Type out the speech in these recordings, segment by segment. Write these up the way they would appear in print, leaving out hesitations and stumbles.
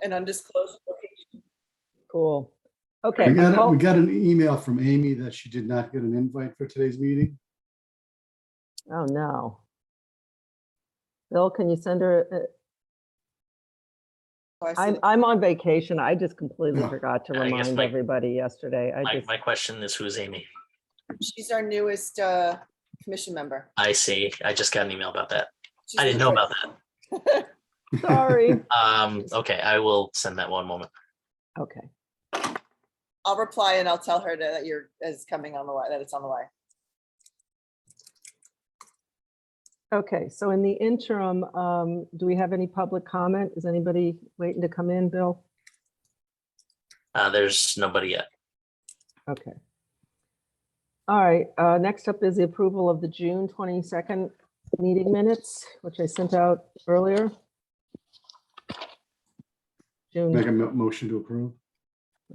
An undisclosed location. Cool. Okay. We got an email from Amy that she did not get an invite for today's meeting. Oh, no. Bill, can you send her? Oh, I see. I'm on vacation. I just completely Yeah. forgot to I guess remind everybody yesterday. My question is, who's Amy? She's our newest commission member. I see. I just got an email about that. She's I didn't know about that. Sorry. Okay, I will send that one moment. Okay. I'll reply and I'll tell her that is coming on the way, that it's on the way. Okay, so in the interim, do we have any public comment? Is anybody waiting to come in, Bill? There's nobody yet. Okay. All right, next up is the approval of the June 22nd meeting minutes, which I sent out earlier. Make a June, motion to approve.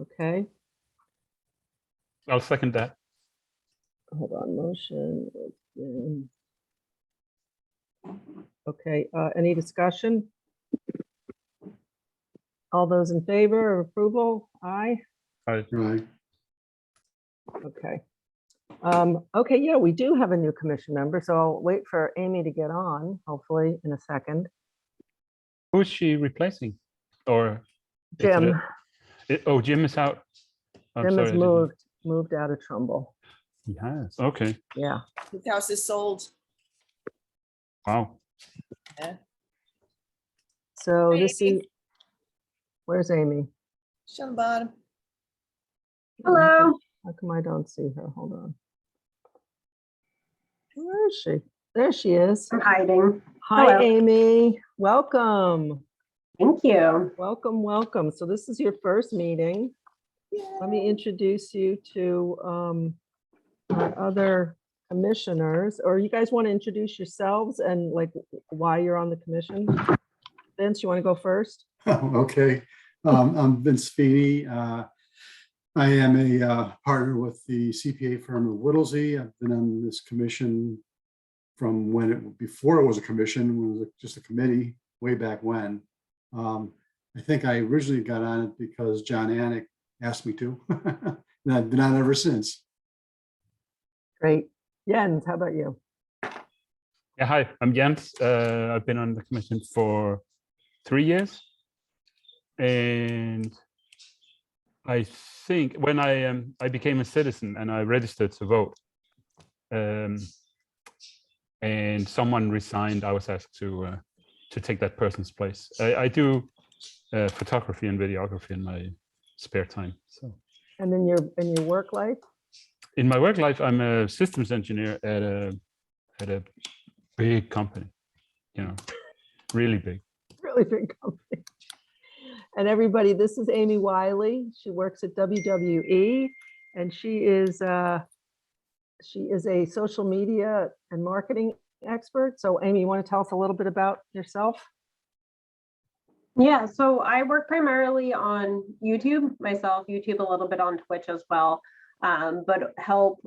okay, I'll second that. hold on, motion. Okay, any discussion? All those in favor of approval? Aye. Right. Okay. Okay, yeah, we do have a new commission member, so I'll wait for Amy to get on, hopefully in a second. Who's she replacing? Or is Jim, oh, Jim is out. I'm Jim sorry, has I didn't- moved out of Trumbull. He has. Okay. Yeah. His house is sold. Wow. So Hi, this is, Amy. where's Amy? She's on the bottom. Hello. How come I don't see her? Hold on. Where is she? There she is. I'm hiding. Hi, Hello. Amy. Welcome. Thank you. Welcome, welcome. So this is your first meeting. Let me introduce you to our other commissioners, or you guys want to introduce yourselves and like why you're on the commission? Vince, you want to go first? Okay. I'm Vince Feeney. I am a partner with the CPA firm of Whittlesey. I've been on this commission from before it was a commission, when it was just a committee way back when. I think I originally got on it because John Anik asked me to. And I've been on ever since. Great. Jens, how about you? Yeah, hi, I'm Jens. I've been on the commission for 3 years. And I think when I became a citizen and I registered to vote, and someone resigned, I was asked to take that person's place. I do photography and videography in my spare time. So And then in your work life? in my work life, I'm a systems engineer at a big company, you know, really big. Really big company. And everybody, this is Amy Wiley. She works at WWE, and she is a social media and marketing expert. So Amy, you want to tell us a little bit about yourself? Yeah, so I work primarily on YouTube myself, YouTube a little bit on Twitch as well, but help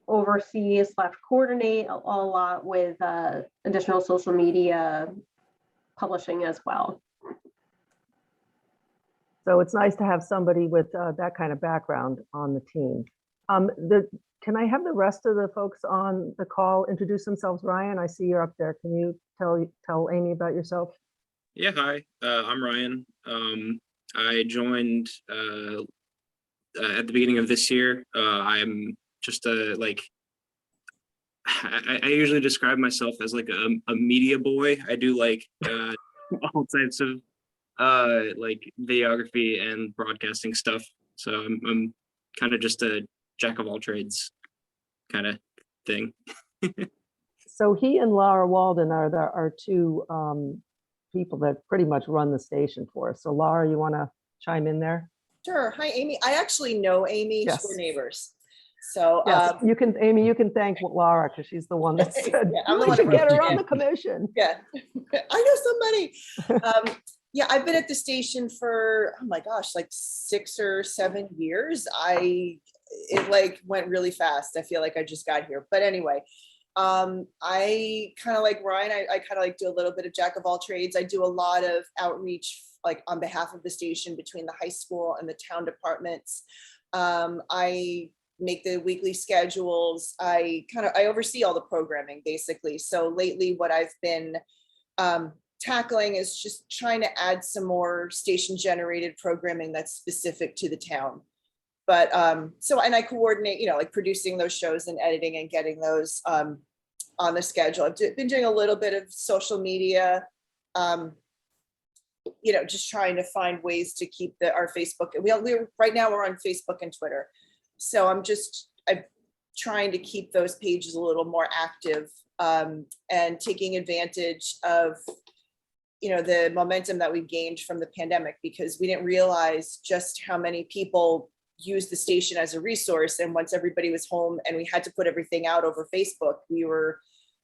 oversee / coordinate a lot with additional social media publishing as well. So it's nice to have somebody with that kind of background on the team. Can I have the rest of the folks on the call introduce themselves? Ryan, I see you're up there. Can you tell Amy about yourself? Yeah, hi, I'm Ryan. I joined at the beginning of this year. I'm just I usually describe myself as like a media boy. I do like all types of like videography and broadcasting stuff. So I'm kind of just a jack of all trades kind of thing. So he and Laura Walden are our two people that pretty much run the station for us. So Laura, you want to chime in there? Sure. Hi, Amy. I actually know Amy. Yes. We're neighbors. So Yes, you can, Amy, you can thank Laura because she's the one that said, Yeah, I'm the we one should that get her wrote on it. the commission. yeah, I know somebody. Yeah, I've been at the station for, oh my gosh, like 6 or 7 years. It like went really fast. I feel like I just got here. But anyway, I kind of like Ryan, I kind of like do a little bit of jack of all trades. I do a lot of outreach like on behalf of the station between the high school and the town departments. I make the weekly schedules. I oversee all the programming basically. So lately what I've been tackling is just trying to add some more station generated programming that's specific to the town. But and I coordinate, like producing those shows and editing and getting those on the schedule. I've been doing a little bit of social media, just trying to find ways to keep our Facebook. Right now we're on Facebook and Twitter. So I'm trying to keep those pages a little more active and taking advantage of, the momentum that we've gained from the pandemic, because we didn't realize just how many people use the station as a resource. And once everybody was home and we had to put everything out over Facebook, we were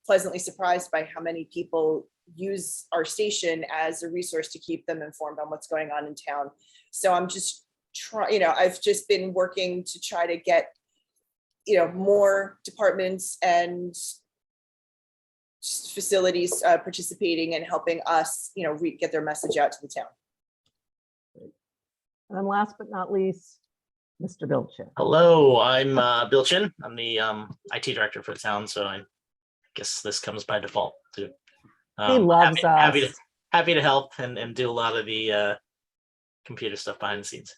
pleasantly surprised by how many people use our station as a resource to keep them informed on what's going on in town. So I'm just I've just been working to try to get, more departments and facilities participating and helping us, get their message out to the town. And last but not least, Mr. Bilchin. Hello, I'm Bill Chin. I'm the IT director for the town, so I guess this comes by default too. He loves us. Happy to help and do a lot of the computer stuff behind the scenes.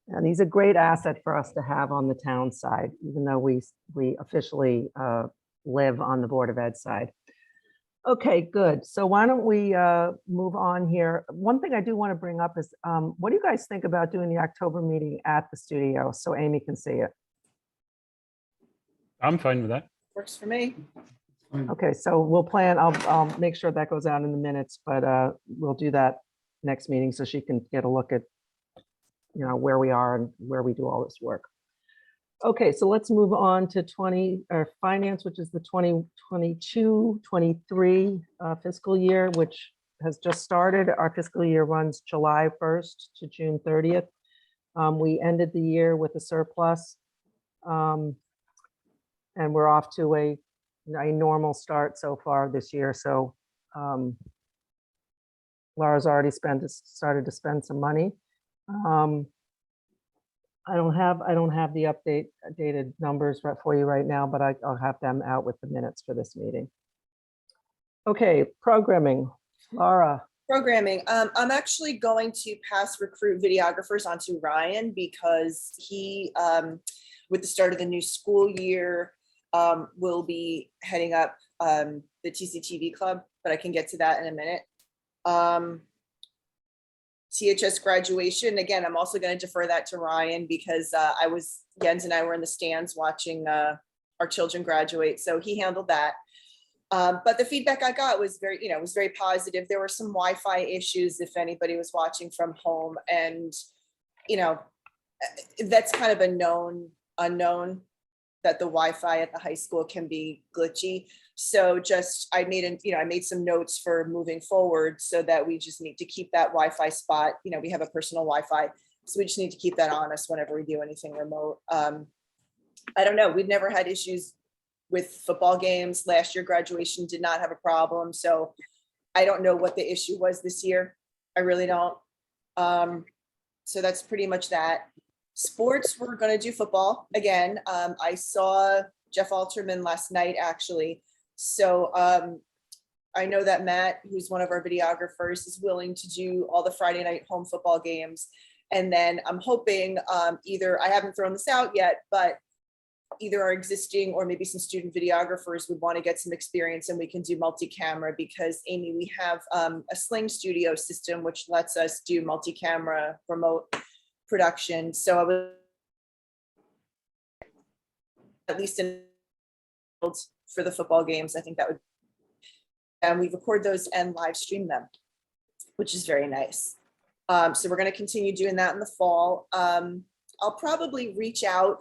And he's a great asset for us to have on the town side, even though we officially live on the Board of Ed side. Okay, good. So why don't we move on here? One thing I do want to bring up is, what do you guys think about doing the October meeting at the studio so Amy can see it? I'm fine with that. Works for me. Okay, so we'll plan, I'll make sure that goes out in the minutes, but we'll do that next meeting so she can get a look at, where we are and where we do all this work. Okay, so let's move on to finance, which is the 2022-23 fiscal year, which has just started. Our fiscal year runs July 1st to June 30th. We ended the year with a surplus, and we're off to a normal start so far this year. So Laura's already started to spend some money. I don't have the updated numbers for you right now, but I'll have them out with the minutes for this meeting. Okay, programming, Laura. Programming. I'm actually going to recruit videographers onto Ryan because he, with the start of the new school year, will be heading up the TCTV club, but I can get to that in a minute. THS graduation, again, I'm also going to defer that to Ryan because Jens and I were in the stands watching our children graduate, so he handled that. But the feedback I got was very positive. There were some Wi-Fi issues if anybody was watching from home, and that's kind of a known unknown that the Wi-Fi at the high school can be glitchy. So I made some notes for moving forward so that we just need to keep that Wi-Fi spot. We have a personal Wi-Fi, so we just need to keep that on us whenever we do anything remote. I don't know. We've never had issues with football games. Last year graduation did not have a problem. So I don't know what the issue was this year. I really don't. So that's pretty much that. Sports, we're going to do football again. I saw Jeff Alterman last night, actually. So I know that Matt, who's one of our videographers, is willing to do all the Friday night home football games. And then I'm hoping I haven't thrown this out yet, but either our existing or maybe some student videographers would want to get some experience and we can do multi-camera because, Amy, we have a Sling Studio system, which lets us do multi-camera remote production. So I would at least for the football games, I think that would, and we record those and live stream them, which is very nice. So we're going to continue doing that in the fall. I'll probably reach out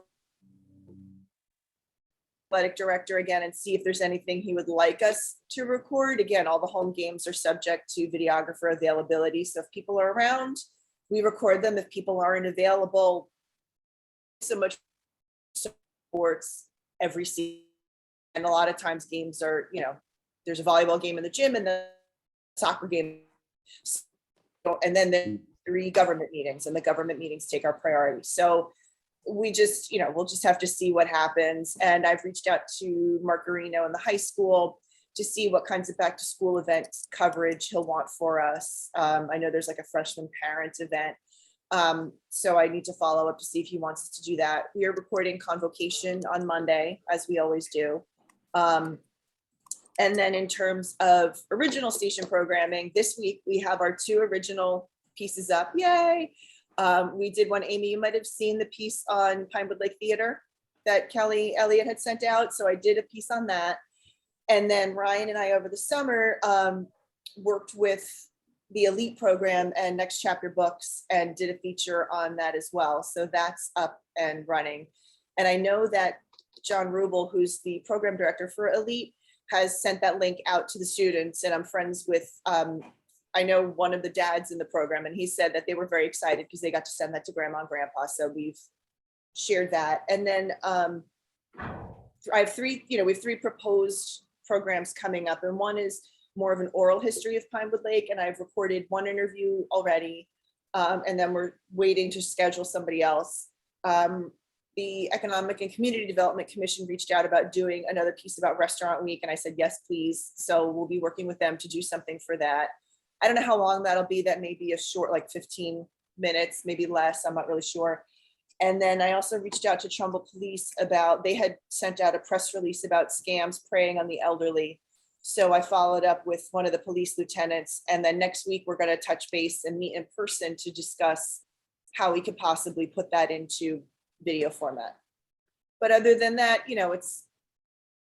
athletic director again and see if there's anything he would like us to record. Again, all the home games are subject to videographer availability. So if people are around, we record them. If people aren't available, so much sports every season. And a lot of times games are, there's a volleyball game in the gym and the soccer game. and then the 3 government meetings, and the government meetings take our priority. So we just, we'll just have to see what happens. And I've reached out to Mark Garino in the high school to see what kinds of back to school events coverage he'll want for us. I know there's like a freshman parent event. So I need to follow up to see if he wants us to do that. We are recording Convocation on Monday, as we always do. And then in terms of original station programming, this week we have our 2 original pieces up. Yay! We did one, Amy, you might have seen the piece on Pinewood Lake Theater that Kelly Elliott had sent out. So I did a piece on that. And then Ryan and I over the summer worked with the Elite program and Next Chapter Books and did a feature on that as well. So that's up and running. And I know that John Rubel, who's the program director for Elite, has sent that link out to the students, and I'm friends with, I know one of the dads in the program, and he said that they were very excited because they got to send that to grandma and grandpa. So we've shared that. And then I have 3, we have 3 proposed programs coming up, and one is more of an oral history of Pinewood Lake, and I've recorded 1 interview already, and then we're waiting to schedule somebody else. The Economic and Community Development Commission reached out about doing another piece about Restaurant Week, and I said, yes, please. So we'll be working with them to do something for that. I don't know how long that'll be. That may be a short, like 15 minutes, maybe less. I'm not really sure. And then I also reached out to Trumbull Police about, they had sent out a press release about scams preying on the elderly. So I followed up with one of the police lieutenants, and then next week we're going to touch base and meet in person to discuss how we could possibly put that into video format. But other than that, it's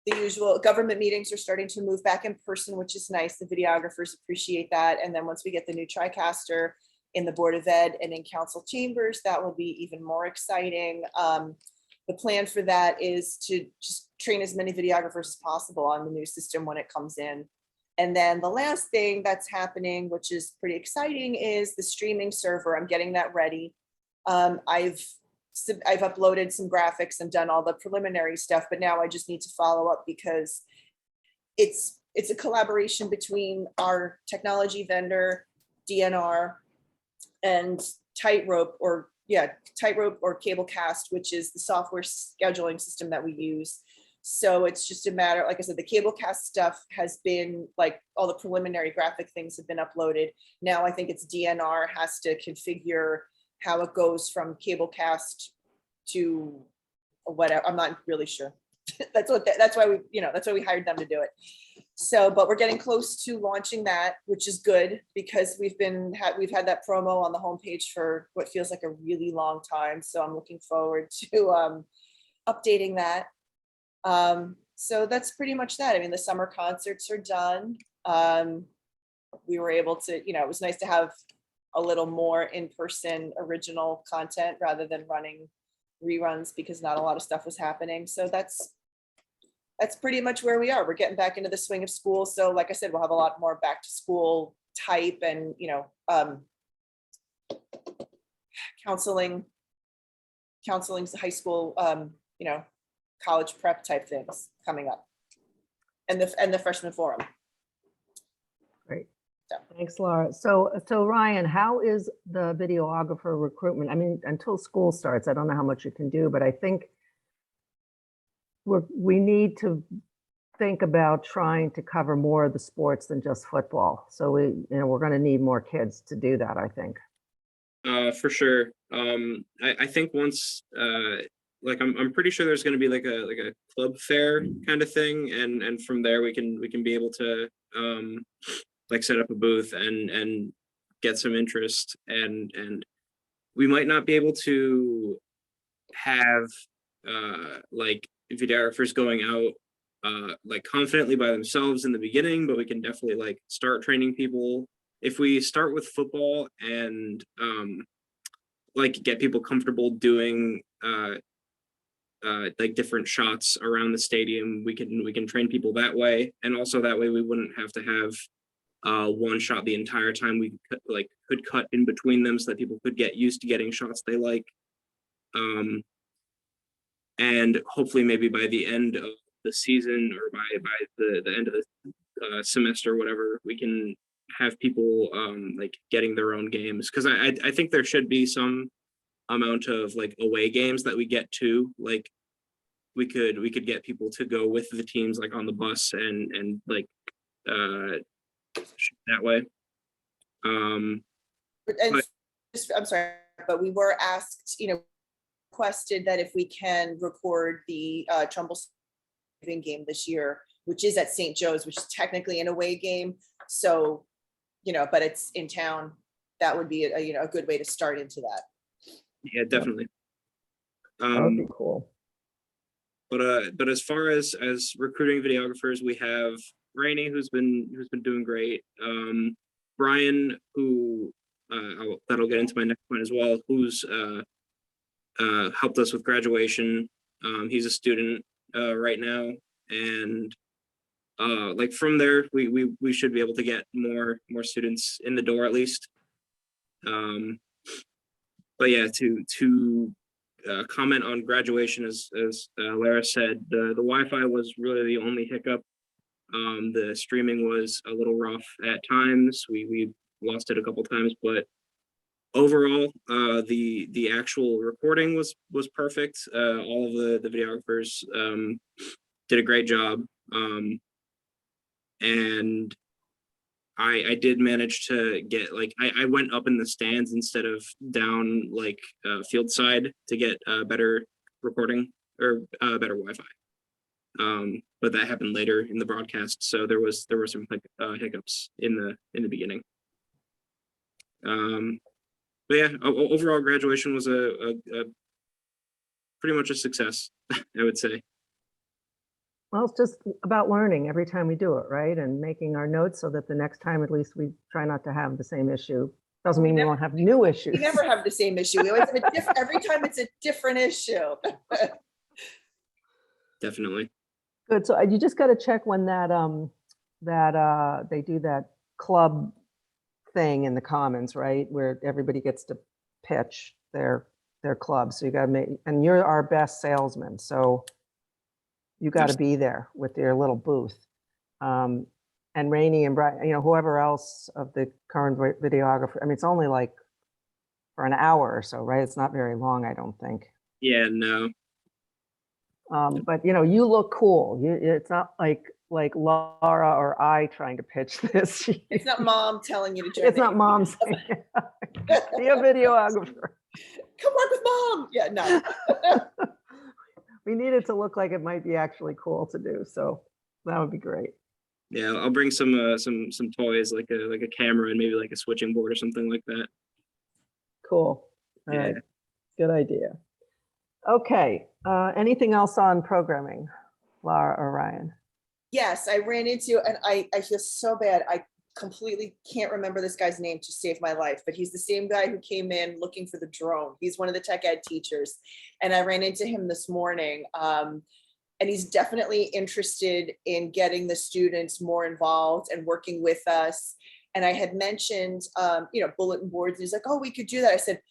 the usual. Government meetings are starting to move back in person, which is nice. The videographers appreciate that. And then once we get the new TriCaster in the Board of Ed and in council chambers, that will be even more exciting. The plan for that is to just train as many videographers as possible on the new system when it comes in. And then the last thing that's happening, which is pretty exciting, is the streaming server. I'm getting that ready. I've uploaded some graphics and done all the preliminary stuff, but now I just need to follow up because it's a collaboration between our technology vendor, DNR, and Tightrope or Cablecast, which is the software scheduling system that we use. So it's just a matter, like I said, the Cablecast stuff has been, like, all the preliminary graphic things have been uploaded. Now I think it's DNR has to configure how it goes from Cablecast to whatever. I'm not really sure. that's why we hired them to do it. So, but we're getting close to launching that, which is good because we've had that promo on the homepage for what feels like a really long time. So I'm looking forward to updating that. So that's pretty much that. I mean, the summer concerts are done. We were able to, it was nice to have a little more in-person original content rather than running reruns because not a lot of stuff was happening. So that's pretty much where we are. We're getting back into the swing of school. So like I said, we'll have a lot more back to school type and, counseling high school, college prep type things coming up, and the freshman forum. Great. So. Thanks, Laura. So Ryan, how is the videographer recruitment? I mean, until school starts, I don't know how much you can do, but I think we need to think about trying to cover more of the sports than just football. So we're going to need more kids to do that, I think. For sure. I think once I'm pretty sure there's going to be like a club fair kind of thing, and from there we can be able to set up a booth and get some interest, and we might not be able to have videographers going out confidently by themselves in the beginning, but we can definitely start training people. If we start with football and get people comfortable doing different shots around the stadium, we can train people that way, and also that way we wouldn't have to have one shot the entire time. We could cut in between them so that people could get used to getting shots they like, and hopefully maybe by the end of the season or by the end of the semester, whatever, we can have people like getting their own games, because I think there should be some amount of like away games that we get to, like we could get people to go with the teams like on the bus and like that way. And But- I'm sorry, but we were asked, requested that if we can record the Trumbull Saving game this year, which is at St. Joe's, which is technically an away game. So, but it's in town. That would be a good way to start into that. Yeah, definitely. That would be cool. But as far as recruiting videographers, we have Rainey, who's been doing great. Brian, who that'll get into my next point as well, who's helped us with graduation. He's a student right now, and like from there, we should be able to get more students in the door at least. But yeah, to comment on graduation, as Lara said, the Wi-Fi was really the only hiccup. The streaming was a little rough at times. We lost it a couple times, but overall, the actual recording was perfect. All of the videographers did a great job, and I did manage to get like I went up in the stands instead of down like field side to get better recording or better Wi-Fi. But that happened later in the broadcast, so there were some hiccups in the beginning. But yeah, overall graduation was a pretty much a success, I would say. Well, it's just about learning every time we do it, right? And making our notes so that the next time, at least we try not to have the same issue. Doesn't mean we won't have new issues. We never have the same issue. We always have every time it's a different issue. Definitely. Good. So you just got to check when that they do that club thing in the Commons, right? Where everybody gets to pitch their club. So you got to make, and you're our best salesman. So you got to be there with your little booth. And Rainey and Brian, whoever else of the current videographer. I mean, it's only like for an hour or so, right? It's not very long, I don't think. Yeah, no. But you look cool. It's not like Laura or I trying to pitch this. It's not mom telling you to join. It's not mom saying, be a videographer. Come work with mom. Yeah, no. We need it to look like it might be actually cool to do. So that would be great. Yeah, I'll bring some toys like a camera and maybe like a switching board or something like that. Cool. All right. Yeah. Good idea. Okay. Anything else on programming, Laura or Ryan? Yes, I ran into, and I feel so bad. I completely can't remember this guy's name to save my life, but he's the same guy who came in looking for the drone. He's one of the tech ed teachers, and I ran into him this morning. And he's definitely interested in getting the students more involved and working with us. And I had mentioned, bulletin boards. And he's like, "Oh, we could do that." I said,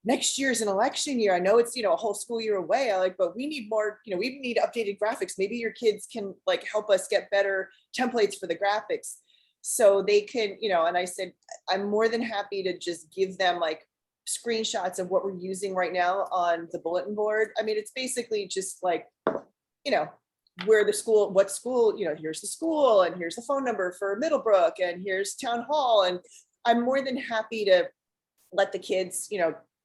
"Next year is an election year. I know it's, a whole school year away. But we need more, we need updated graphics. Maybe your kids can like help us get better templates for the graphics." So they can, and I said, I'm more than happy to just give them like screenshots of what we're using right now on the bulletin board. I mean, it's basically just like, where the school, what school, here's the school and here's the phone number for Middlebrook and here's town hall. And I'm more than happy to let the kids,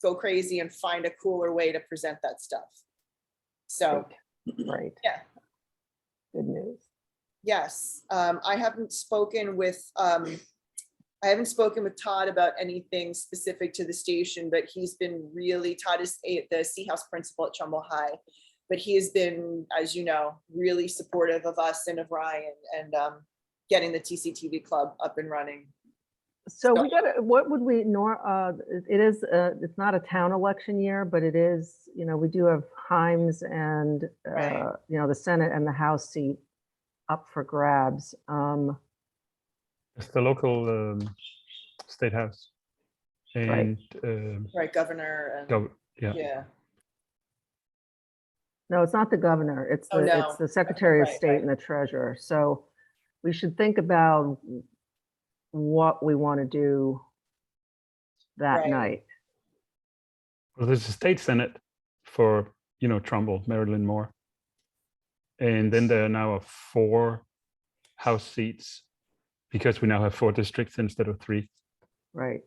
go crazy and find a cooler way to present that stuff. So, Right. Yeah. Good news. Yes, I haven't spoken with Todd about anything specific to the station, but he's been really, Todd is the C House principal at Trumbull High, but he has been, as you know, really supportive of us and of Ryan and getting the TCTV club up and running. So we got to, what would we, it is, it's not a town election year, but it is, we do have Himes and, Right. the Senate and the House seat up for grabs. It's the local state house. And Right, governor and yeah. No, it's not the governor. It's Oh, the, no. it's the Secretary of Right, State right. and the Treasurer. So we should think about what we want to do that Right. night. Well, there's a state senate for, Trumbull, Marilyn Moore. And then there are now 4 House seats because we now have 4 districts instead of 3. Right.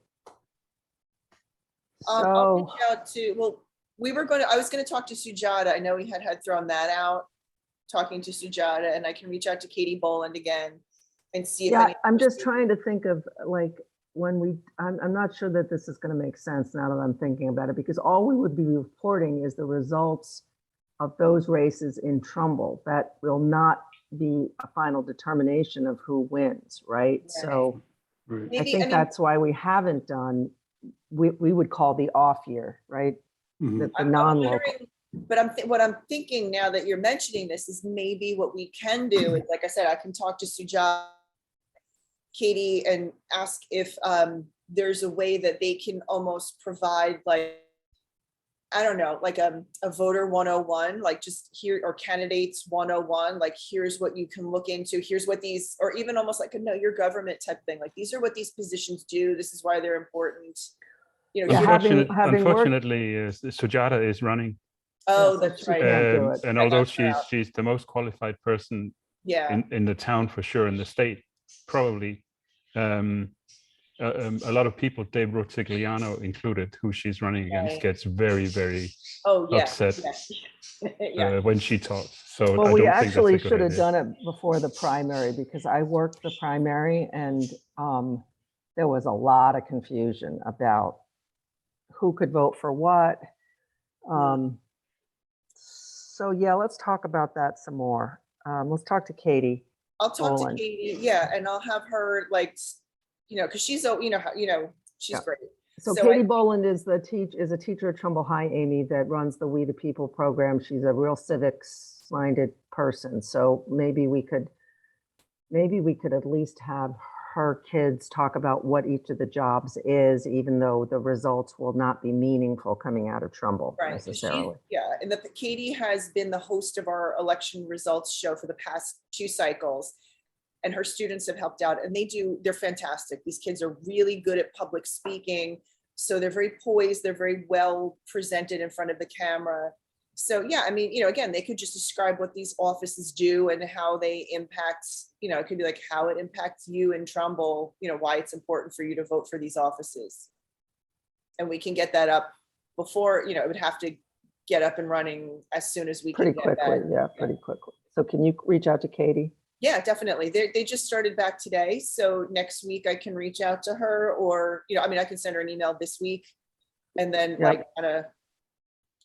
I'll So, reach out to, well, I was gonna talk to Sujata. I know we had thrown that out, talking to Sujata, and I can reach out to Katie Boland again and see if yeah, any. I'm just trying to think of like I'm not sure that this is going to make sense now that I'm thinking about it, because all we would be reporting is the results of those races in Trumbull. That will not be a final determination of who wins, right? Right. So Right. I Maybe, think that's why we haven't done, we would call the off year, right? Mhm. The I'm non-local. wondering, but what I'm thinking now that you're mentioning this is maybe what we can do is, like I said, I can talk to Sujata, Katie, and ask if there's a way that they can almost provide, like, I don't know, like a voter 101, like just here, or candidates 101, like here's what you can look into, here's what these, or even almost like a know your government type thing, like these are what these positions do, this is why they're important. Yeah, Here's- having worked- Unfortunately, Sujata is running. oh, so that's she right. can't do it. And I although left her out. she's the most qualified person Yeah, in the town for sure, in the state, probably, a lot of people, Dave Rotigliano included, who she's running against, Right. gets very, very oh, yeah. upset Yeah. when she talks. So Well, I we don't think that's a actually good should have idea. done it before the primary, because I worked the primary and there was a lot of confusion about who could vote for what. So yeah, let's talk about that some more. Let's talk to Katie. I'll talk to Boland. Katie, yeah, and I'll have her, like, because she's, she's Yeah. great. So So Katie I- Boland is a teacher at Trumbull High, Amy, that runs the We the People program. She's a real civics-minded person. So maybe we could at least have her kids talk about what each of the jobs is, even though the results will not be meaningful coming out of Trumbull Right, 'cause necessarily. yeah, and Katie has been the host of our election results show for the past 2 cycles. And her students have helped out, and they're fantastic. These kids are really good at public speaking. So they're very poised, they're very well presented in front of the camera. So yeah, I mean, again, they could just describe what these offices do and how they impact, it could be like how it impacts you in Trumbull, why it's important for you to vote for these offices. And we can get that up before, it would have to get up and running as soon as we can Pretty get quickly, that. yeah, pretty quickly. So can you reach out to Katie? Yeah, definitely. They just started back today. So next week I can reach out to her, or, I can send her an email this week and then Yep. like kind of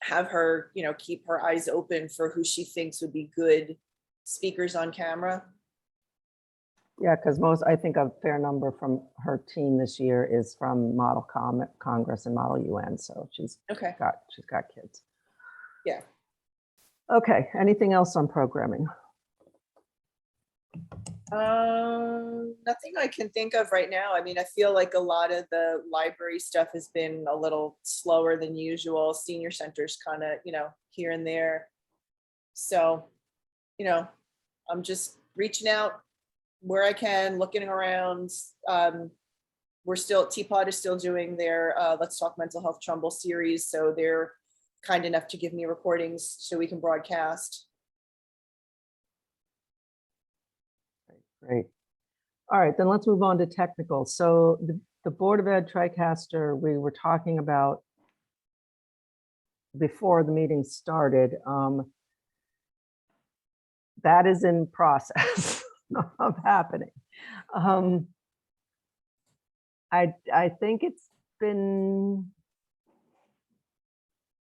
have her, keep her eyes open for who she thinks would be good speakers on camera. Yeah, because I think a fair number from her team this year is from Model Congress and Model UN. So she's Okay. got kids. Yeah. Okay, anything else on programming? Nothing I can think of right now. I mean, I feel like a lot of the library stuff has been a little slower than usual. Senior centers kind of, here and there. So, I'm just reaching out where I can, looking around. Teapot is still doing their Let's Talk Mental Health Trumbull series. So they're kind enough to give me recordings so we can broadcast. Great. All right, then let's move on to technical. So the Board of Ed TriCaster, we were talking about before the meeting started. That is in process of happening. I think it's been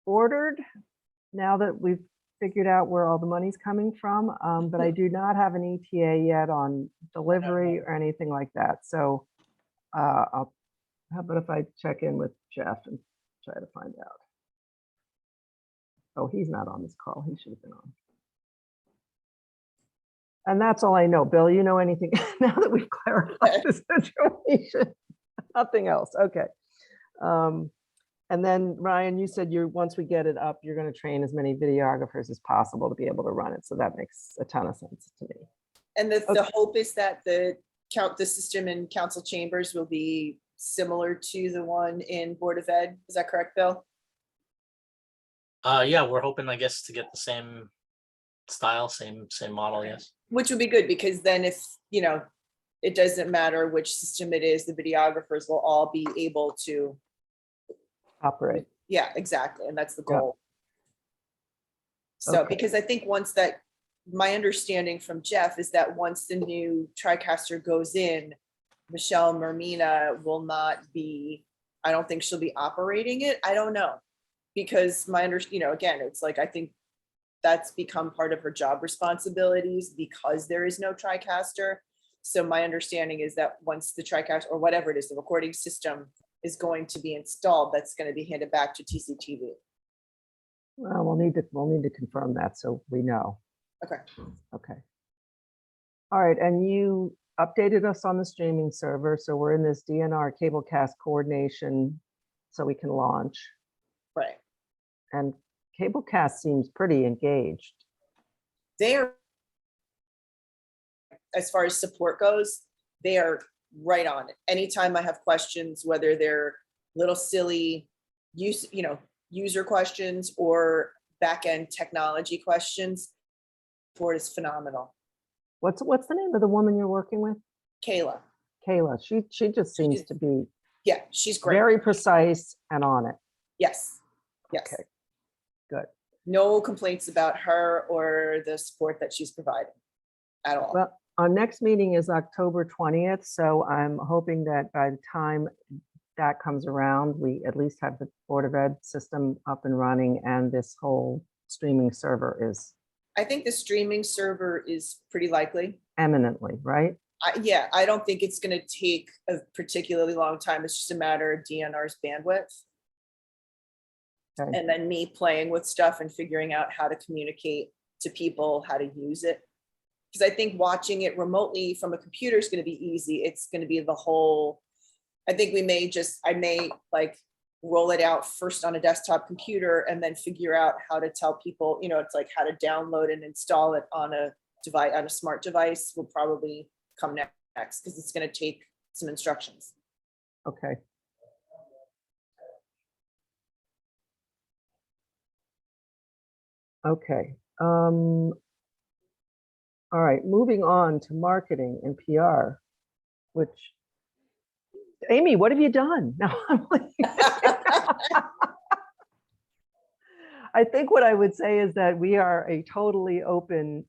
ordered now that we've figured out where all the money's coming from, but I do not have an ETA yet on delivery or anything like that. So how about if I check in with Jeff and try to find out? Oh, he's not on this call. He should have been on. And that's all I know. Bill, you know anything now that we've clarified the situation? Nothing else. Okay. And then Ryan, you said once we get it up, you're going to train as many videographers as possible to be able to run it. So that makes a ton of sense to me. And the hope is that the the system in council chambers will be similar to the one in Board of Ed. Is that correct, Bill? Yeah, we're hoping, I guess, to get the same style, same model, yes. Which would be good, because then if, you know, it doesn't matter which system it is, the videographers will all be able to, Operate. yeah, exactly, and that's the Yeah. goal. So, Okay. because I think once that, my understanding from Jeff is that once the new TriCaster goes in, Michelle Mermina will not be, I don't think she'll be operating it. I don't know. Because you know, again, it's like, I think that's become part of her job responsibilities because there is no TriCaster. So my understanding is that once the TriCaster, or whatever it is, the recording system is going to be installed, that's going to be handed back to TCTV. Well, we'll need to confirm that so we know. Okay. Okay. All right, and you updated us on the streaming server, so we're in this DNR Cablecast coordination so we can launch. Right. And Cablecast seems pretty engaged. They're, as far as support goes, they are right on it. Anytime I have questions, whether they're little silly user questions or back-end technology questions, support is phenomenal. What's the name of the woman you're working with? Kayla, Kayla. She just seems to be yeah, she's great. very precise and on it. Yes, yes. Okay, good. No complaints about her or the support that she's providing at all. Well, our next meeting is October 20th, so I'm hoping that by the time that comes around, we at least have the Board of Ed system up and running and this whole streaming server is I think the streaming server is pretty likely. eminently, right? Yeah, I don't think it's going to take a particularly long time. It's just a matter of DNR's bandwidth. Okay. And then me playing with stuff and figuring out how to communicate to people, how to use it. Because I think watching it remotely from a computer is going to be easy. It's going to be the whole, I think I may like roll it out first on a desktop computer and then figure out how to tell people, you know, it's like how to download and install it on a device, on a smart device will probably come next because it's going to take some instructions. Okay. Okay. All right, moving on to marketing and PR, which, Amy, what have you done? No, I'm like, I think what I would say is that we are a totally open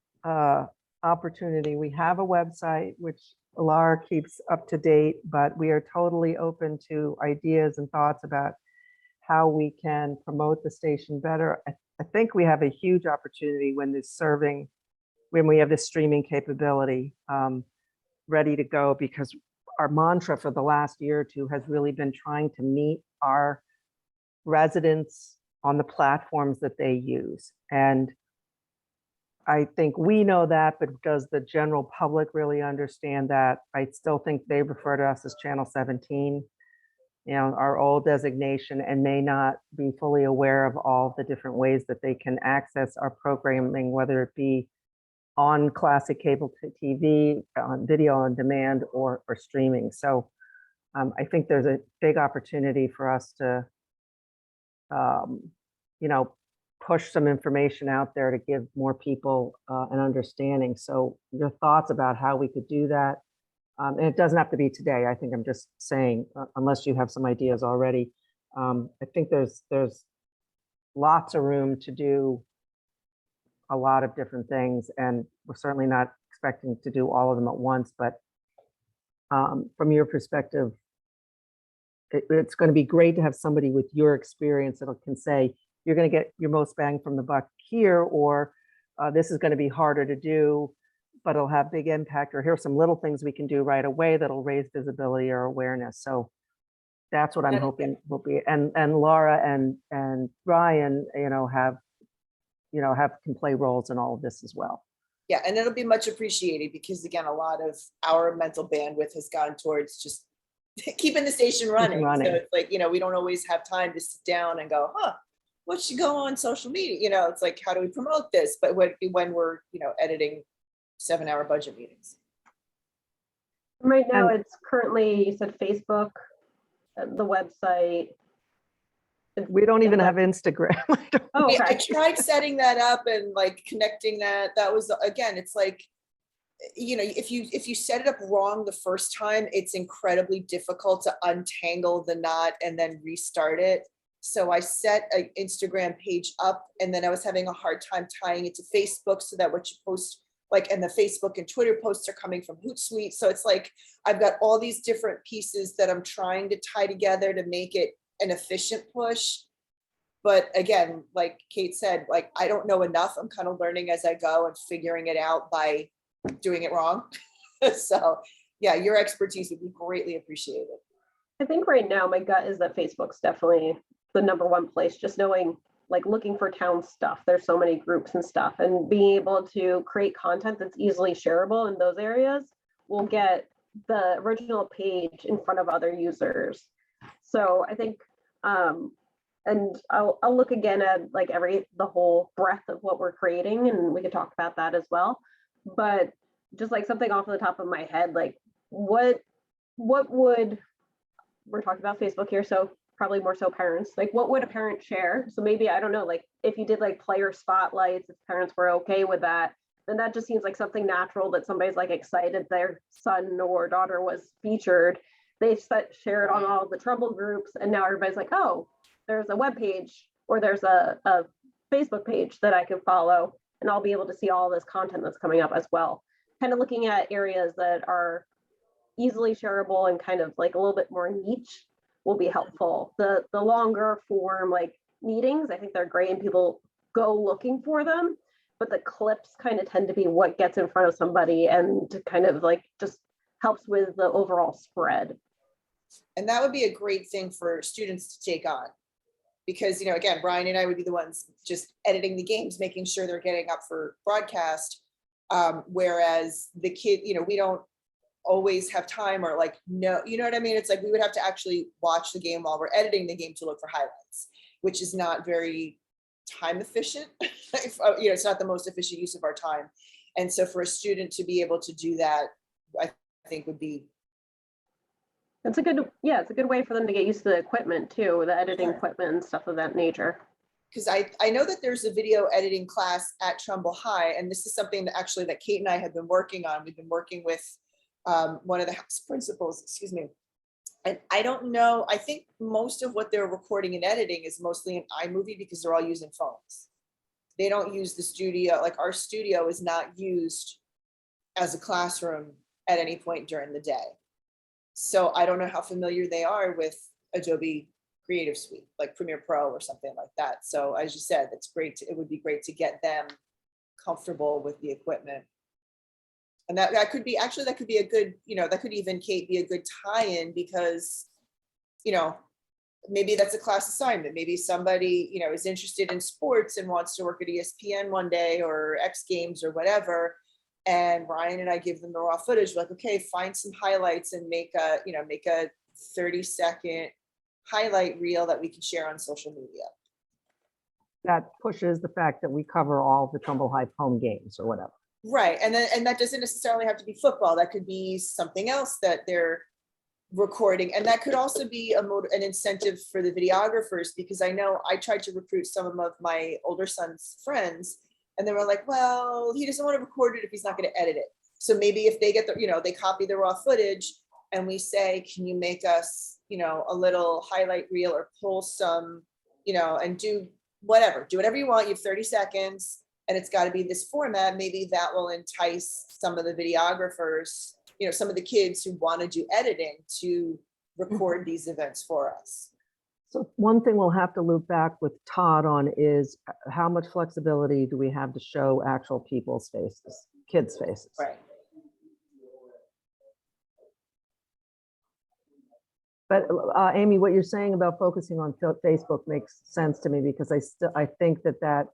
opportunity. We have a website, which Laura keeps up to date, but we are totally open to ideas and thoughts about how we can promote the station better. I think we have a huge opportunity when we have this streaming capability ready to go, because our mantra for the last year or two has really been trying to meet our residents on the platforms that they use. And I think we know that, but does the general public really understand that? I still think they refer to us as Channel 17, you know, our old designation, and may not be fully aware of all the different ways that they can access our programming, whether it be on classic cable TV, on video on demand, or streaming. So I think there's a big opportunity for us to, you know, push some information out there to give more people an understanding. So your thoughts about how we could do that, and it doesn't have to be today. I think I'm just saying, unless you have some ideas already, I think there's lots of room to do a lot of different things, and we're certainly not expecting to do all of them at once, but from your perspective, it's going to be great to have somebody with your experience that can say, you're going to get your most bang from the buck here, or this is going to be harder to do, but it'll have big impact, or here's some little things we can do right away that'll raise visibility or awareness. So that's what I'm hoping will be, and Laura and Ryan, can play roles in all of this as well. Yeah, and it'll be much appreciated because again, a lot of our mental bandwidth has gone towards just keeping the station running. So it's like, we don't always have time to sit down and go, what should go on social media? It's like, how do we promote this? But when we're, editing 7-hour budget meetings. Right now, And- it's currently, you said Facebook, the website. We don't even Yeah. have Instagram. I don't- Oh, Yeah, I okay. tried setting that up and like connecting that. That was, again, it's like, you know, if you set it up wrong the first time, it's incredibly difficult to untangle the knot and then restart it. So I set an Instagram page up and then I was having a hard time tying it to Facebook so that what you post, like, and the Facebook and Twitter posts are coming from Hootsuite. So it's like, I've got all these different pieces that I'm trying to tie together to make it an efficient push. But again, like Kate said, like, I don't know enough. I'm kind of learning as I go and figuring it out by doing it wrong. So yeah, your expertise would be greatly appreciated. I think right now my gut is that Facebook's definitely the #1 place, just knowing, like looking for town stuff. There's so many groups and stuff, and being able to create content that's easily shareable in those areas will get the original page in front of other users. So I think, and I'll look again at like the whole breadth of what we're creating, and we could talk about that as well. But just like something off the top of my head, like what would, we're talking about Facebook here, so probably more so parents, like what would a parent share? So maybe, I don't know, like if you did like player spotlights, if parents were okay with that, then that just seems like something natural that somebody's like excited their son or daughter was featured. They share it on all the Trumbull groups, and now everybody's like, oh, there's a web page or there's a Facebook page that I can follow, and I'll be able to see all this content that's coming up as well. Kind of looking at areas that are easily shareable and kind of like a little bit more niche will be helpful. The longer form like meetings, I think they're great and people go looking for them, but the clips kind of tend to be what gets in front of somebody and to kind of like just helps with the overall spread. And that would be a great thing for students to take on. Because, you know, again, Brian and I would be the ones just editing the games, making sure they're getting up for broadcast. Whereas the kid, you know, we don't always have time or like, no, you know what I mean? It's like we would have to actually watch the game while we're editing the game to look for highlights, which is not very time efficient. You know, it's not the most efficient use of our time. And so for a student to be able to do that, I think would be. It's a good, yeah, it's a good way for them to get used to the equipment too, the editing Sure. equipment and stuff of that nature. Because I know that there's a video editing class at Trumbull High, and this is something that actually that Kate and I have been working on. We've been working with one of the house principals, excuse me. And I don't know, I think most of what they're recording and editing is mostly in iMovie because they're all using phones. They don't use the studio, like our studio is not used as a classroom at any point during the day. So I don't know how familiar they are with Adobe Creative Suite, like Premiere Pro or something like that. So as you said, it's great. It would be great to get them comfortable with the equipment. And that could be, actually, that could be a good, you know, that could even, Kate, be a good tie-in because, you know, maybe that's a class assignment. Maybe somebody, you know, is interested in sports and wants to work at ESPN one day or X Games or whatever. And Ryan and I give them the raw footage, like, okay, find some highlights and make a, you know, make a 30-second highlight reel that we can share on social media. That pushes the fact that we cover all the Trumbull High home games or whatever. Right. And then, and that doesn't necessarily have to be football. That could be something else that they're recording. And that could also be an incentive for the videographers, because I know I tried to recruit some of my older son's friends and they were like, well, he doesn't want to record it if he's not going to edit it. So maybe if they get the, you know, they copy the raw footage and we say, can you make us, you know, a little highlight reel or pull some, you know, and do whatever you want. You have 30 seconds and it's got to be this format. Maybe that will entice some of the videographers, you know, some of the kids who want to do editing to record these events for us. So one thing we'll have to loop back with Todd on is how much flexibility do we have to show actual people's faces, kids' faces? Right. But Amy, what you're saying about focusing on Facebook makes sense to me, because I think that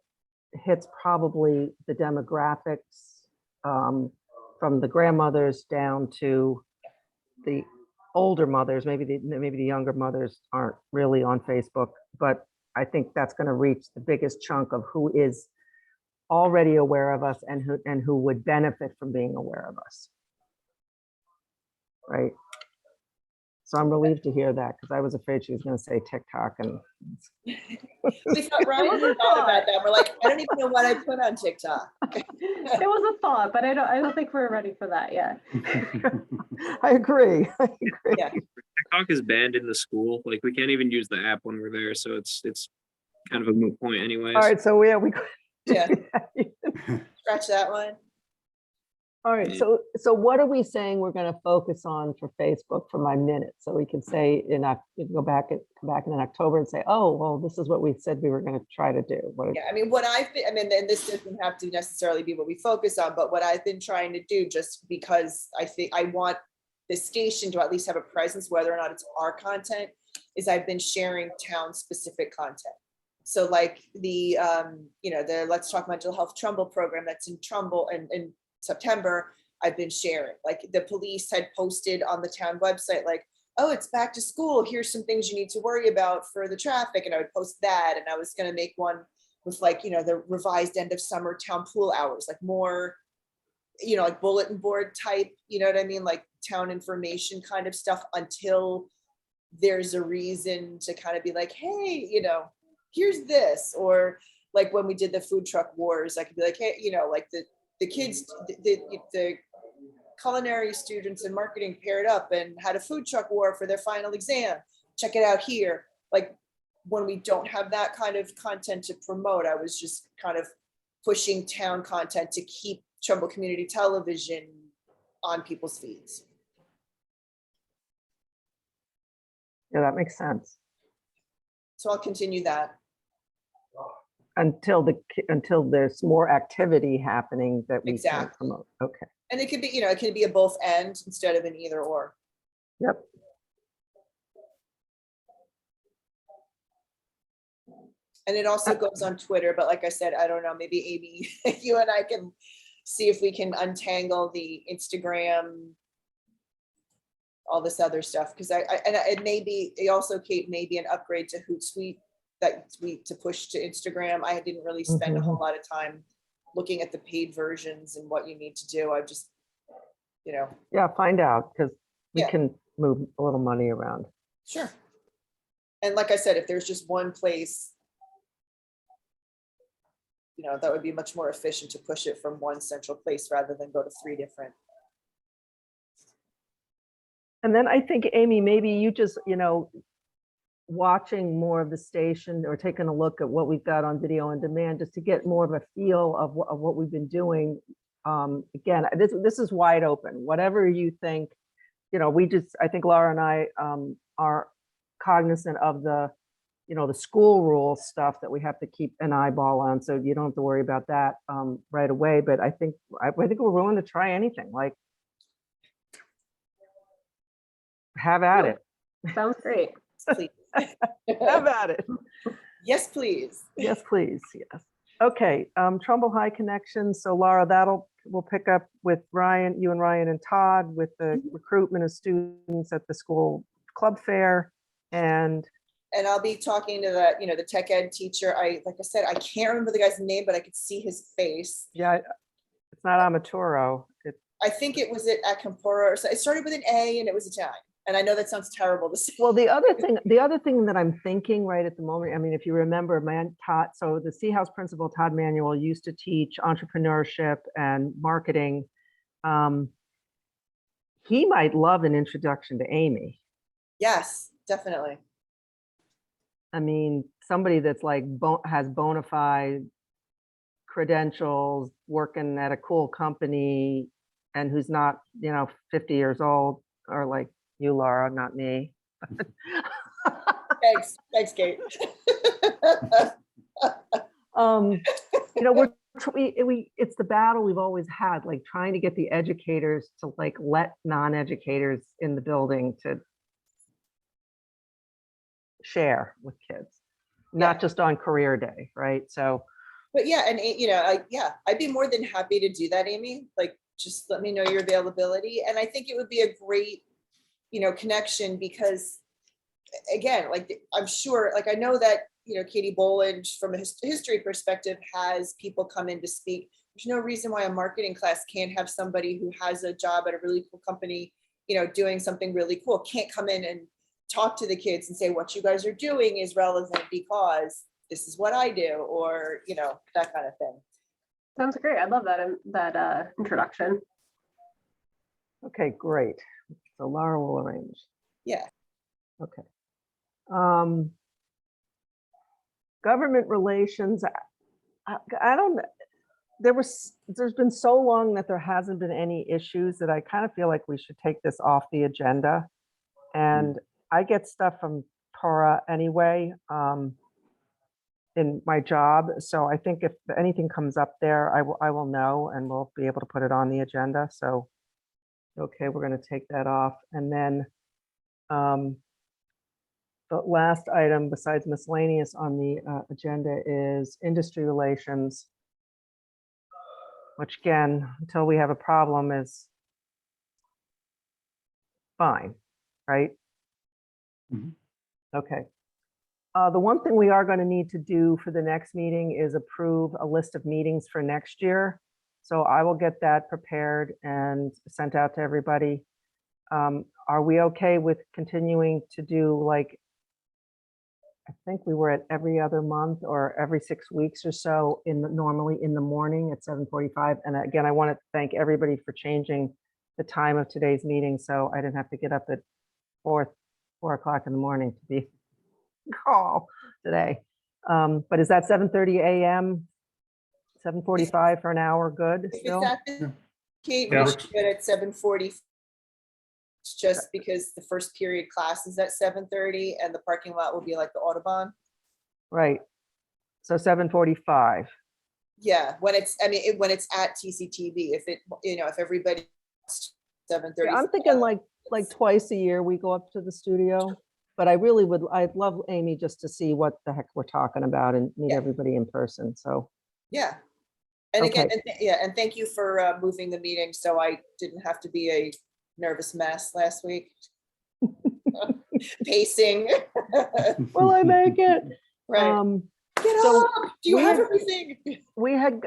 hits probably the demographics from the grandmothers down to the older mothers. Maybe the younger mothers aren't really on Facebook, but I think that's going to reach the biggest chunk of who is already aware of us and who would benefit from being aware of us. right? So I'm relieved to hear that because I was afraid she was going to say TikTok and We thought Ryan was a thought about thought. that. We're like, I don't even know what I put on TikTok. It was a thought, but I don't think we're ready for that yet. I agree. I agree. Yeah. TikTok is banned in the school. Like we can't even use the app when we're there, so it's kind of a moot point, anyways. All right, so we Yeah. Scratch that one. All right, Yeah. so what are we saying we're going to focus on for Facebook for my minute? So we can say you can go back in October and say, oh, well, this is what we said we were going to try to do. Yeah, I mean, what I've been, I mean, and this doesn't have to necessarily be what we focus on, but what I've been trying to do, just because I think I want the station to at least have a presence, whether or not it's our content, is I've been sharing town-specific content. So like the, the Let's Talk Mental Health Trumbull program that's in Trumbull and in September, I've been sharing. Like the police had posted on the town website, like, oh, it's back to school. Here's some things you need to worry about for the traffic. And I would post that. And I was going to make one with like, the revised end of summer town pool hours, like more, like bulletin board type, you know what I mean? Like town information kind of stuff until there's a reason to kind of be like, hey, here's this. Or like when we did the food truck wars, I could be like, hey, like the kids, the culinary students and marketing paired up and had a food truck war for their final exam. Check it out here. Like when we don't have that kind of content to promote, I was just kind of pushing town content to keep Trumbull Community Television on people's feeds. Yeah, that makes sense. So I'll continue that. Until there's more activity happening that we can Exactly. promote. Okay. And it could be, it could be a both and instead of an either or. Yep. And it also goes on Twitter, but like I said, I don't know, maybe Amy, you and I can see if we can untangle the Instagram, all this other stuff. Cause it may be, also Kate, maybe an upgrade to Hootsuite, that tweet to push to Instagram. I didn't really spend a whole lot of time looking at the paid versions and what you need to do. I just, Yeah, find out because we Yeah. can move a little money around. Sure. And like I said, if there's just one place, that would be much more efficient to push it from one central place rather than go to 3 different. And then I think, Amy, maybe you just, watching more of the station or taking a look at what we've got on video on demand, just to get more of a feel of what we've been doing. Again, this is wide open. Whatever you think, I think Laura and I are cognizant of the, the school rule stuff that we have to keep an eyeball on. So you don't have to worry about that right away. But I think we're willing to try anything. Like, have at it. Sounds great. Please. Have at it. Yes, please. Yes, please. Yes. Okay. Trumbull High Connection. So Laura, we'll pick up with Ryan, you and Ryan and Todd with the recruitment of students at the school club fair. And I'll be talking to the tech ed teacher. Like I said, I can't remember the guy's name, but I could see his face. yeah, it's not Amaturo. I think it was at Campora, or so. It started with an A and it was Italian. And I know that sounds terrible to say. Well, the other thing that I'm thinking right at the moment, I mean, if you remember, Todd, so the C House principal, Todd Manuel, used to teach entrepreneurship and marketing. He might love an introduction to Amy. Yes, definitely. I mean, somebody that's like has bona fide credentials, working at a cool company, and who's not, 50 years old, or like you, Laura, not me. Thanks, Kate. It's the battle we've always had, like trying to get the educators to like let non-educators in the building to share with kids, not just on career day, right? So, but yeah, and I'd be more than happy to do that, Amy. Like, just let me know your availability, and I think it would be a great, connection, because again, like I'm sure, like I know that Katie Boland, from a history perspective, has people come in to speak. There's no reason why a marketing class can't have somebody who has a job at a really cool company doing something really cool can't come in and talk to the kids and say, what you guys are doing is relevant because this is what I do, or, that kind of thing. Sounds great. I love that introduction. Okay, great. So Laura will arrange. Yeah. Okay. Government relations, I don't, there's been so long that there hasn't been any issues that I kind of feel like we should take this off the agenda. And I get stuff from Tara anyway, in my job. So I think if anything comes up there, I will know, and we'll be able to put it on the agenda. So, okay, we're going to take that off. And then the last item besides miscellaneous on the agenda is industry relations, which again, until we have a problem, is fine, right? Mhm. Okay. The one thing we are going to need to do for the next meeting is approve a list of meetings for next year. So I will get that prepared and sent out to everybody. Are we okay with continuing to do, like, I think we were at every other month or every 6 weeks or so, normally in the morning at 7:45. And again, I want to thank everybody for changing the time of today's meeting, so I didn't have to get up at 4 o'clock in the morning to be call today. But is that 7:30 a.m., 7:45 for an hour good If still? it's at the Kate, Yeah. we should get at 7:40. Just because the first period class is at 7:30 and the parking lot will be like the Audubon. Right. So 7:45. Yeah, when it's at TCTV, if everybody 7:30. I'm thinking like twice a year we go up to the studio. But I'd love Amy just to see what the heck we're talking about and meet Yeah. everybody in person. So, Yeah. And again, Okay. and thank you for moving the meeting so I didn't have to be a nervous mess last week. Pacing. will I make it? Right. Get so up! Do you we have had- everything?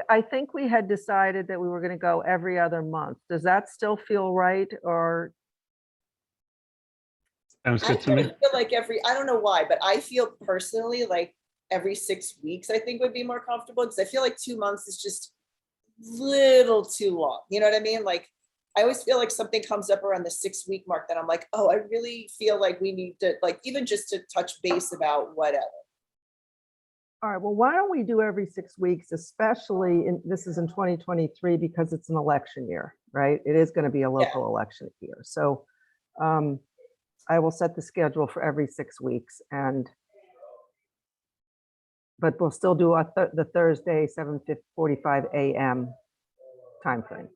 I think we had decided that we were going to go every other month. Does that still feel right? Or, Sounds I good to kind me. of feel like I don't know why, but I feel personally like every 6 weeks, I think would be more comfortable, because I feel like 2 months is just little too long. You know what I mean? Like, I always feel like something comes up around the 6-week mark that I'm like, oh, I really feel like we need to, like, even just to touch base about whatever. all right, well, why don't we do every 6 weeks, especially this is in 2023 because it's an election year, right? It is going to be a local election year. So I will set the schedule for every 6 weeks, but we'll still do the Thursday 7:45 a.m. timeframe.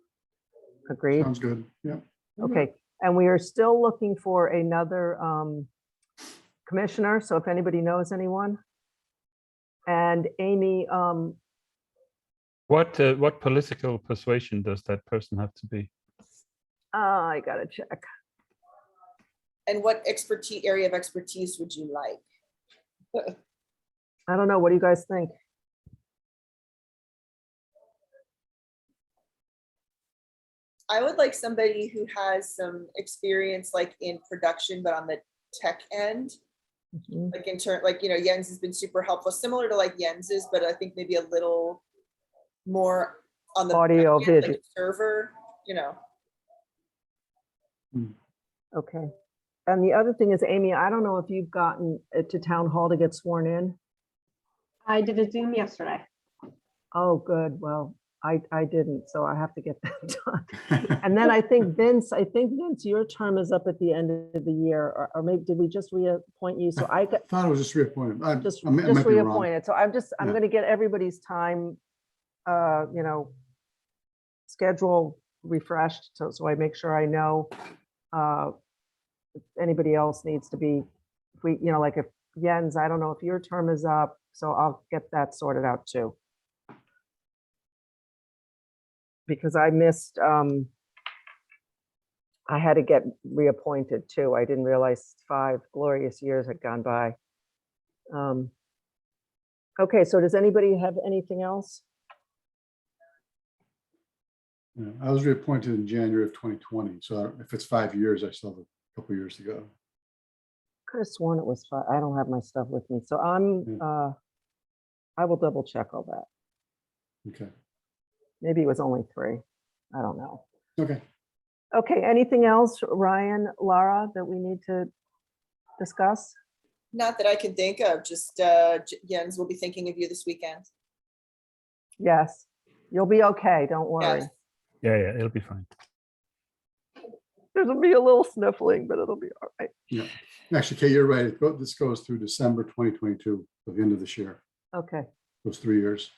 Agreed? Sounds good. Yeah. Okay, and we are still looking for another commissioner, so if anybody knows anyone. And Amy, What political persuasion does that person have to be? I gotta check. And what area of expertise would you like? I don't know, what do you guys think? I would like somebody who has some experience like in production, but on the tech end. Mhm. Like Jens has been super helpful, similar to like Jens's, but I think maybe a little more on the Audio, back end, like visual. server, Okay. And the other thing is, Amy, I don't know if you've gotten to town hall to get sworn in. I did a Zoom yesterday. Oh, good. Well, I didn't, so I have to get that done. And then I think Vince, your term is up at the end of the year, or maybe did we just reappoint you? So I got Thought it was just reappointed. just I might be wrong. reappointed. So I'm Yeah. going to get everybody's time, schedule refreshed. So I make sure I know if anybody else needs to be, like if Jens, I don't know if your term is up, so I'll get that sorted out too. Because I missed, I had to get reappointed too. I didn't realize 5 glorious years had gone by. Okay, so does anybody have anything else? Yeah, I was reappointed in January of 2020, so if it's 5 years, I still have a couple years to go. Could have sworn it was 5. I don't have my stuff with me, so I will double check all that. Okay, Maybe it was only 3. I don't know. okay. Okay, anything else, Ryan, Lara, that we need to discuss? Not that I can think of, just Jens will be thinking of you this weekend. Yes, you'll be okay, don't worry. Yes. Yeah, it'll be fine. There'll be a little sniffling, but it'll be all right. Yeah, actually, Kate, you're right. This goes through December 2022, at the end of this year. Okay. Those 3 years.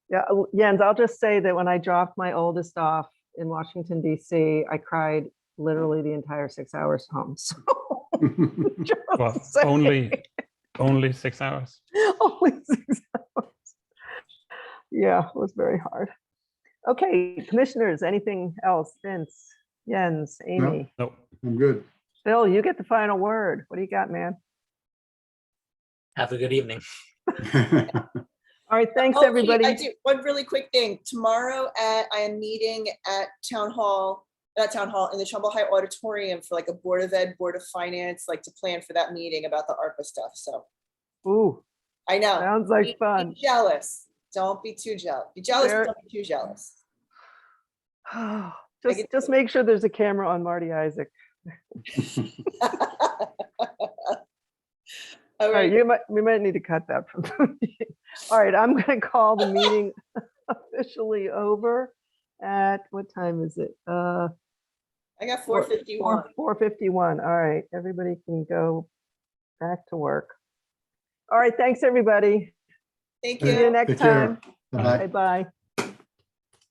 Yeah, Jens, I'll just say that when I dropped my oldest off in Washington, DC, I cried literally the entire 6 hours home. So just Well, saying. only 6 hours. Only 6 hours. Yeah, it was very hard. Okay, commissioners, anything else? Vince, Jens, Amy, No, I'm good. Bill, you get the final word. What do you got, man? Have a good evening. All right, thanks, Oh, everybody. I do, one really quick thing. Tomorrow I am meeting at Town Hall, not Town Hall, in the Trumbull High Auditorium for like a Board of Ed, Board of Finance, like to plan for that meeting about the ARPA stuff. So Ooh, I know. sounds like Be fun. jealous. Don't be too jealous. Be jealous, but There- don't be too jealous. Just make sure there's a camera on Marty Isaac. All All right, right. we might need to cut that from the meeting. All right, I'm going to call the meeting officially over what time is it? I got 4:51. 4:51. All right, everybody can go back to work. All right, thanks, everybody. Thank See you you. next Take care. time. Bye-bye. Bye-bye.